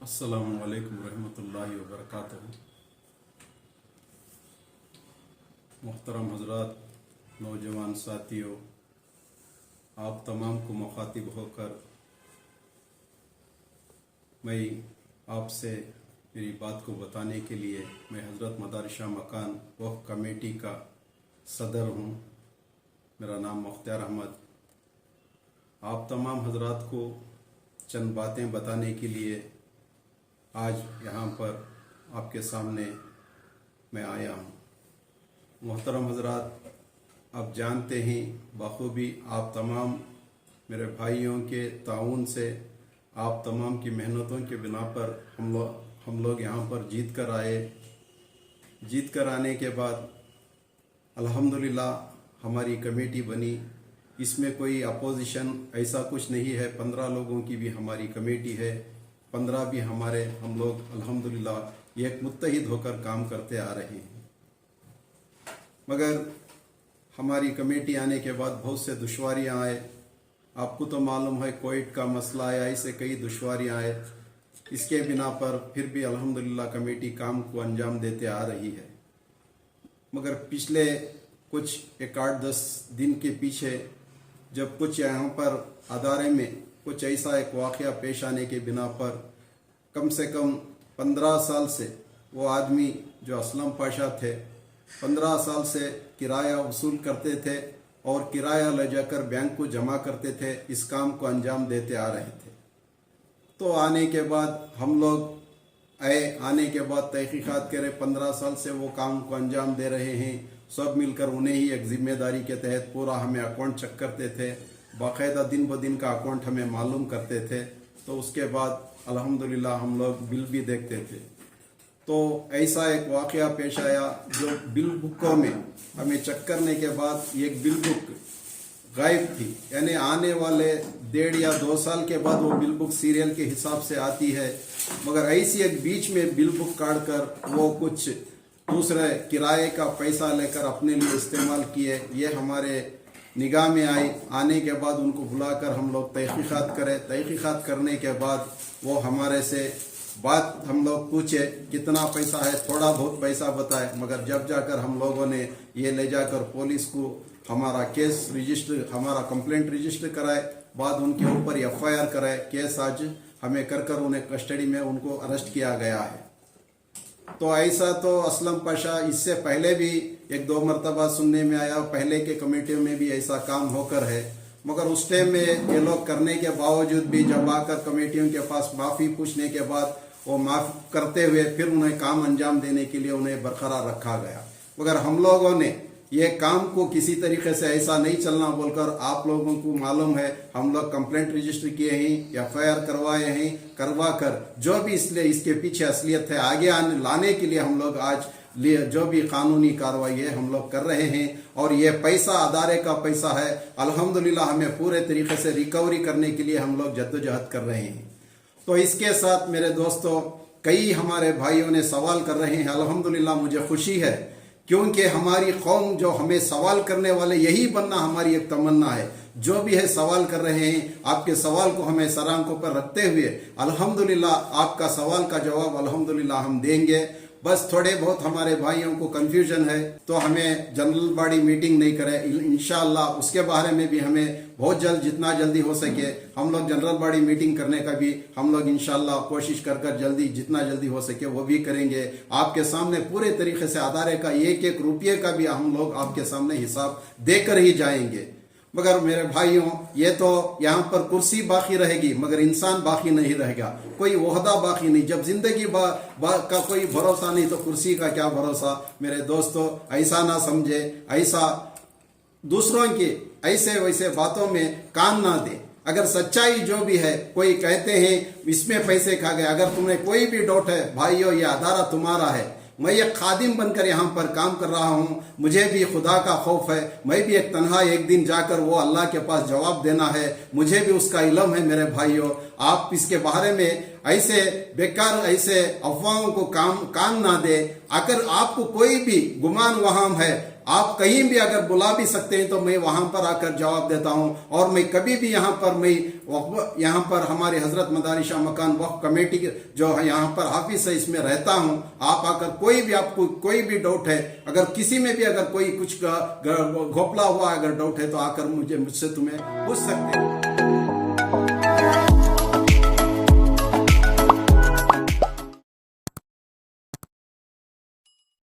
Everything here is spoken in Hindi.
अस्सलामु अलैकुम रहमतुल्लाहि व बरकातहू। मुहतरम हजरात, नौजवान साथियों, आप तमाम को मुखातिब होकर मैं आपसे मेरी बात को बताने के लिए मैं हज़रत मदारिसा मकान वक्फ कमेटी का सदर हूँ। मेरा नाम मुख्तार अहमद। आप तमाम हजरात को चंद बातें बताने के लिए आज यहाँ पर आपके सामने मैं आया हूँ। मोहतरम हजरात, आप जानते हैं बखूबी आप तमाम मेरे भाइयों के ताउन से, आप तमाम की मेहनतों के बिना पर हम लोग यहाँ पर जीत कर आए। जीत कर आने के बाद अल्हम्दुलिल्लाह हमारी कमेटी बनी। इसमें कोई अपोजिशन ऐसा कुछ नहीं है। 15 लोगों की भी हमारी कमेटी है, 15 भी हमारे। हम लोग अल्हम्दुलिल्लाह एक मुत्तहिद होकर काम करते आ रहे हैं। मगर हमारी कमेटी आने के बाद बहुत से दुश्वारियाँ आए। आपको तो मालूम है कोविड का मसला आया, ऐसे कई दुश्वारियाँ आए। इसके बिना पर फिर भी अल्हम्दुलिल्लाह कमेटी काम को अंजाम देते आ रही है। मगर पिछले कुछ 8-10 दिन के पीछे जब कुछ यहाँ पर अदारे में कुछ ऐसा एक वाक़या पेश आने के बिना पर कम से कम 15 साल से वो आदमी जो असलम पाशा थे, 15 साल से किराया वसूल करते थे और किराया ले जाकर बैंक को जमा करते थे, इस काम को अंजाम देते आ रहे थे। तो आने के बाद हम लोग आए, आने के बाद तहकीकात करे। 15 साल से वो काम को अंजाम दे रहे हैं। सब मिलकर उन्हें ही एक जिम्मेदारी के तहत पूरा हमें अकाउंट चेक करते थे, बाकायदा दिन ब दिन का अकाउंट हमें मालूम करते थे। तो उसके बाद अल्हम्दुलिल्लाह हम लोग बिल भी देखते थे। तो ऐसा एक वाक़या पेश आया जो बिल बुकों में हमें चेक करने के बाद एक बिल बुक गायब थी। यानी आने वाले 1.5 या 2 साल के बाद वो बिल बुक सीरियल के हिसाब से आती है, मगर ऐसी एक बीच में बिल बुक काट कर वो कुछ दूसरे किराए का पैसा लेकर अपने लिए इस्तेमाल किए। ये हमारे निगाह में आई। आने के बाद उनको बुलाकर हम लोग तहकीकात करें। तहकीकात करने के बाद वो हमारे से बात हम लोग पूछे कितना पैसा है, थोड़ा बहुत पैसा बताए। मगर जब जाकर हम लोगों ने ये ले जाकर पुलिस को हमारा केस रजिस्टर, हमारा कंप्लेंट रजिस्टर कराए, बाद उनके ऊपर FIR कराए। केस आज हमें कर उन्हें कस्टडी में उनको अरेस्ट किया गया है। तो ऐसा तो असलम पाशा इससे पहले भी 1-2 मरतबा सुनने में आया, पहले के कमेटियों में भी ऐसा काम होकर है। मगर उस टाइम में ये लोग करने के बावजूद भी जब आकर कमेटियों के पास माफ़ी पूछने के बाद वो माफ़ करते हुए फिर उन्हें काम अंजाम देने के लिए उन्हें बरकरार रखा गया। मगर हम लोगों ने ये काम को किसी तरीके से ऐसा नहीं चलना बोलकर, आप लोगों को मालूम है हम लोग कंप्लेंट रजिस्टर किए हैं, FIR करवाए हैं, करवा कर जो भी इसलिए इसके पीछे असलियत है आगे लाने के लिए हम लोग आज जो भी कानूनी कार्रवाई है हम लोग कर रहे हैं। और ये पैसा अदारे का पैसा है, अल्हम्दुलिल्लाह हमें पूरे तरीके से रिकवरी करने के लिए हम लोग जद्दोजहद कर रहे हैं। तो इसके साथ मेरे दोस्तों, कई हमारे भाइयों ने सवाल कर रहे हैं। अल्हम्दुलिल्लाह मुझे खुशी है क्योंकि हमारी कौम जो हमें सवाल करने वाले यही बनना हमारी एक तमन्ना है। जो भी है सवाल कर रहे हैं, आपके सवाल को हमें सर आंखों पर रखते हुए अल्हम्दुलिल्लाह आपका सवाल का जवाब अल्हम्दुलिल्लाह हम देंगे। बस थोड़े बहुत हमारे भाइयों को कंफ्यूजन है तो हमें जनरल बॉडी मीटिंग नहीं करे इंशाअल्लाह। उसके बारे में भी हमें बहुत जल्द, जितना जल्दी हो सके हम लोग जनरल बॉडी मीटिंग करने का भी हम लोग इंशाअल्लाह कोशिश कर जल्दी, जितना जल्दी हो सके वो भी करेंगे। आपके सामने पूरे तरीके से अदारे का एक रुपये का भी हम लोग आपके सामने हिसाब देकर ही जाएंगे। मगर मेरे भाइयों, ये तो यहाँ पर कुर्सी बाकी रहेगी मगर इंसान बाकी नहीं रहेगा, कोई ओहदा बाकी नहीं। जब जिंदगी का कोई भरोसा नहीं तो कुर्सी का क्या भरोसा। मेरे दोस्तों, ऐसा ना समझे, ऐसा दूसरों के ऐसे वैसे बातों में कान ना दे। अगर सच्चाई जो भी है, कोई कहते हैं इसमें पैसे खा गए, अगर तुम्हें कोई भी डाउट है भाइयों, ये अदारा तुम्हारा है। मैं एक खादिम बनकर यहाँ पर काम कर रहा हूँ, मुझे भी खुदा का खौफ है। मैं भी एक तन्हा एक दिन जाकर वो अल्लाह के पास जवाब देना है, मुझे भी उसका इल्म है। मेरे भाइयों, आप इसके बारे में ऐसे बेकार ऐसे अफवाहों को कान ना दे। अगर आपको कोई भी गुमान वहाम है, आप कहीं भी अगर बुला भी सकते हैं तो मैं वहां पर आकर जवाब देता हूं। और मैं कभी भी यहाँ पर हमारे हजरत मदारी शाह मकान वक्फ कमेटी जो है यहाँ पर हाफिज है इसमें रहता हूं। आप आकर आपको कोई भी डाउट है, अगर किसी में भी अगर कोई कुछ घोपला हुआ अगर डाउट है तो आकर मुझसे तुम्हें पूछ सकते हैं।